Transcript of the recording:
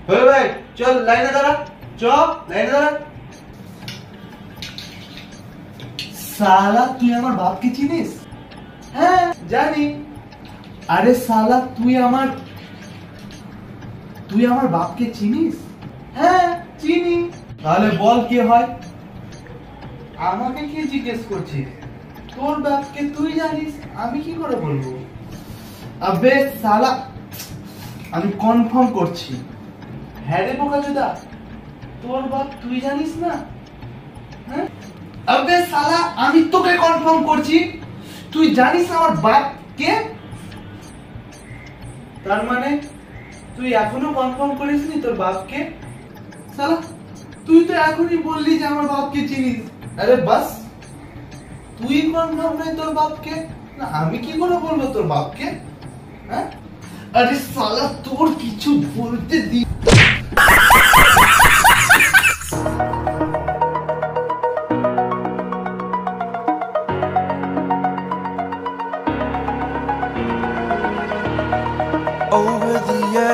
ভাই চল লাইনে দাঁড়া, লাইনে দাঁড়া। সালা তুই আমার বাপকে চিনিস? হ্যাঁ জানি। আরে সালা তুই আমার বাপকে চিনিস? হ্যাঁ চিনি। তাহলে বল কে হয়? আমাকে কি জিজ্ঞেস করছিস? তোর বাপকে তুই জানিস, আমি কি করে বলবো? আবে সালা আমি কনফার্ম করছি। হ্যাঁ রে বোকাচোদা, তোর বাপ তুই জানিস না? হ্যাঁ আবে সালা আমি তোকে কনফার্ম করছি, তুই জানিস আমার বাপ কে? তার মানে তুই এখনো কনফার্ম করিসনি তোর বাপকে? সালা তুই তো এখনই বললি যে আমার বাপকে চিনিস। আরে বাস, তুই কনফার্ম নয় তোর বাপকে, না আমি কি করে বলবো তোর বাপকে? হ্যাঁ আরে সালা তোর কিছু বলতে দি। over the edge.